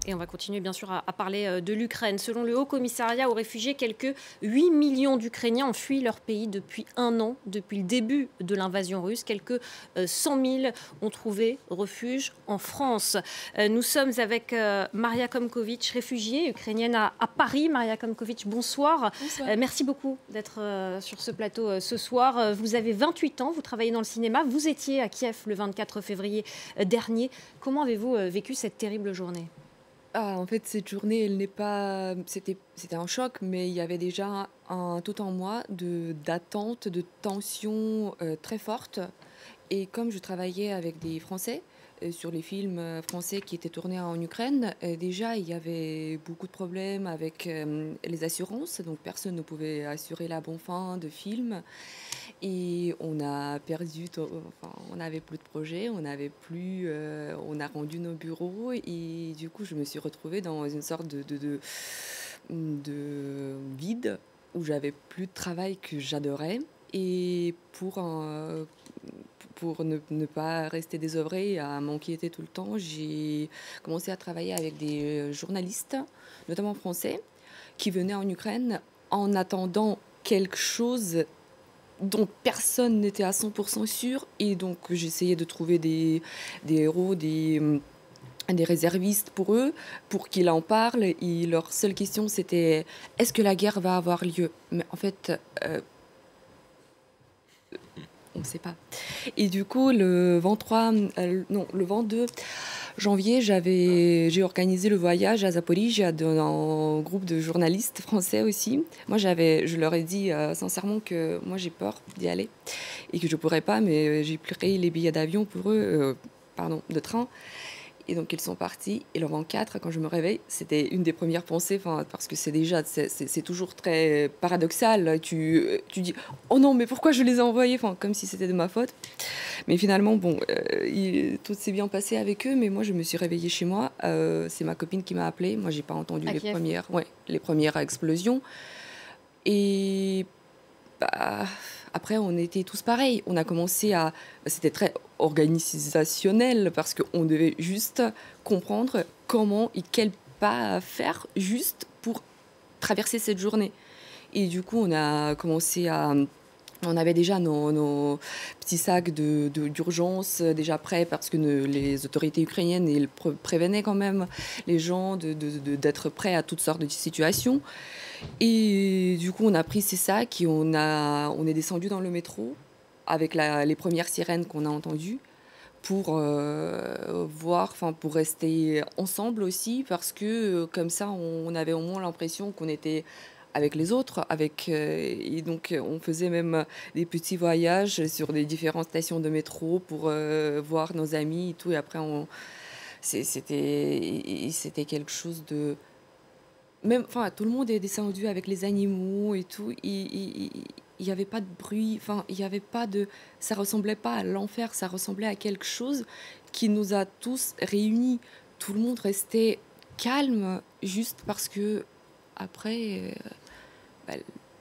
Et on va continuer bien sûr à parler de l'Ukraine. Selon le Haut Commissariat aux réfugiés, quelques 8 millions d'Ukrainiens ont fui leur pays depuis un an, depuis le début de l'invasion russe. Quelques 100 000 ont trouvé refuge en France. Nous sommes avec Maria Komkovitch, réfugiée ukrainienne à Paris. Maria Komkovitch, bonsoir. Bonsoir. Merci beaucoup d'être sur ce plateau ce soir. Vous avez 28 ans, vous travaillez dans le cinéma. Vous étiez à Kiev le 24 février dernier. Comment avez-vous vécu cette terrible journée ? Ah, en fait, cette journée, elle n'est pas. C'était un choc, mais il y avait déjà tout en moi d'attente, de tension très forte. Et comme je travaillais avec des Français sur les films français qui étaient tournés en Ukraine, déjà il y avait beaucoup de problèmes avec les assurances, donc personne ne pouvait assurer la bonne fin de film. Et on a perdu, enfin, on n'avait plus de projet, on a rendu nos bureaux et du coup je me suis retrouvée dans une sorte de vide où j'avais plus de travail que j'adorais. Et pour ne pas rester désœuvrée, à m'inquiéter tout le temps, j'ai commencé à travailler avec des journalistes, notamment français, qui venaient en Ukraine en attendant quelque chose dont personne n'était à 100% sûr. Et donc j'essayais de trouver des héros, des réservistes pour eux, pour qu'ils en parlent. Et leur seule question, c'était est-ce que la guerre va avoir lieu? Mais en fait, on ne sait pas. Et du coup, le 23, non, le 22 janvier, j'ai organisé le voyage à Zaporizhia d'un groupe de journalistes français aussi. Moi, je leur ai dit sincèrement que moi, j'ai peur d'y aller et que je ne pourrais pas, mais j'ai pris les billets d'avion pour eux, pardon, de train. Et donc ils sont partis. Et le 24, quand je me réveille, c'était une des premières pensées, parce que c'est toujours très paradoxal. Tu dis, oh non, mais pourquoi je les ai envoyés, comme si c'était de ma faute. Mais finalement, bon, tout s'est bien passé avec eux. Mais moi, je me suis réveillée chez moi. C'est ma copine qui m'a appelée. Moi, j'ai pas entendu les premières explosions. Et bah, après, on était tous pareils. On a commencé à... C'était très organisationnel parce qu'on devait juste comprendre comment et quel pas faire juste pour traverser cette journée. Et du coup, on a commencé à... On avait déjà nos petits sacs d'urgence déjà prêts parce que les autorités ukrainiennes prévenaient quand même les gens d'être prêts à toutes sortes de situations. Et du coup, on a pris ces sacs et on est descendu dans le métro avec les premières sirènes qu'on a entendues pour pour rester ensemble aussi, parce que comme ça, on avait au moins l'impression qu'on était avec les autres, et donc on faisait même des petits voyages sur des différentes stations de métro pour voir nos amis et tout. Et après, c'était quelque chose de même, tout le monde est descendu avec les animaux et tout. Il y avait pas de bruit. Il y avait pas de. Ça ressemblait pas à l'enfer. Ça ressemblait à quelque chose qui nous a tous réunis. Tout le monde restait calme, juste parce que après, bah,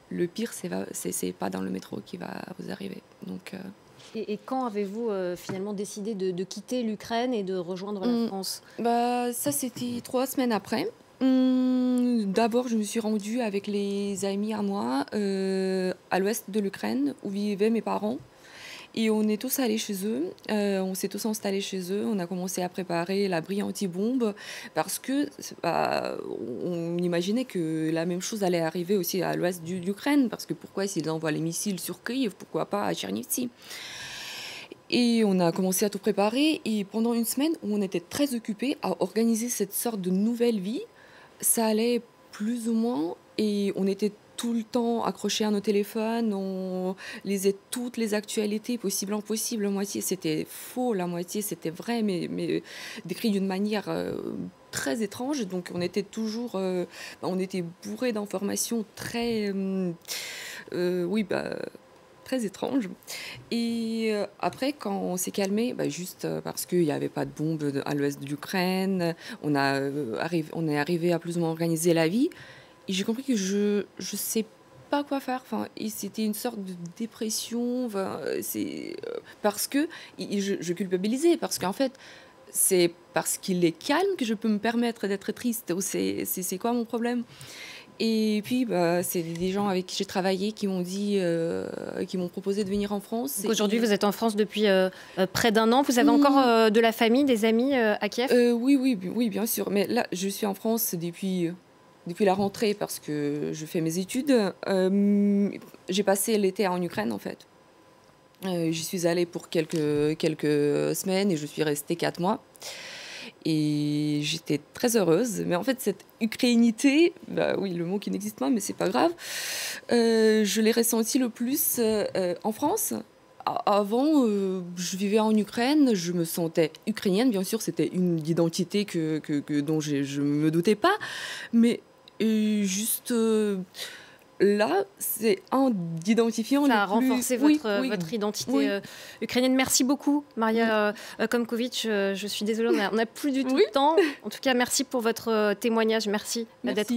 le pire, c'est pas dans le métro qui va vous arriver. Donc. Et quand avez-vous finalement décidé de quitter l'Ukraine et de rejoindre la France ? Ça, c'était 3 semaines après. D'abord, je me suis rendue avec les amis à moi à l'ouest de l'Ukraine où vivaient mes parents. Et on est tous allés chez eux, on s'est tous installés chez eux, on a commencé à préparer l'abri anti-bombe parce que on imaginait que la même chose allait arriver aussi à l'ouest de l'Ukraine, parce que pourquoi s'ils envoient les missiles sur Kiev, pourquoi pas à Tchernivtsi? Et on a commencé à tout préparer et pendant une semaine où on était très occupés à organiser cette sorte de nouvelle vie, ça allait plus ou moins et on était tout le temps accrochés à nos téléphones, on lisait toutes les actualités possibles, impossibles. La moitié c'était faux, la moitié c'était vrai, mais décrit d'une manière très étrange. Donc on était toujours, on était bourré d'informations très, oui, très étrange. Et après, quand on s'est calmé, juste parce qu'il n'y avait pas de bombes à l'ouest de l'Ukraine, on est arrivé à plus ou moins organiser la vie. Et j'ai compris que je sais pas quoi faire. Et c'était une sorte de dépression. Parce que je culpabilisais, parce qu'en fait, c'est parce qu'il est calme que je peux me permettre d'être triste, ou c'est quoi mon problème? Et puis, c'est des gens avec qui j'ai travaillé qui m'ont dit, qui m'ont proposé de venir en France. Aujourd'hui, vous êtes en France depuis près d'un an. Vous avez encore de la famille, des amis à Kiev? Oui, bien sûr. Mais là, je suis en France depuis la rentrée parce que je fais mes études. J'ai passé l'été en Ukraine, en fait. J'y suis allée pour quelques semaines et je suis restée 4 mois. Et j'étais très heureuse. Mais en fait, cette ukrainité, oui, le mot qui n'existe pas, mais c'est pas grave, je l'ai ressenti le plus en France. Avant, je vivais en Ukraine, je me sentais ukrainienne. Bien sûr, c'était une identité dont je ne me doutais pas. Mais juste... là, c'est un d'identifiant. Ça a renforcé votre identité ukrainienne. Merci beaucoup, Maria Komkovitch. Je suis désolée, on n'a plus du tout de temps. En tout cas, merci pour votre témoignage. Merci. D'être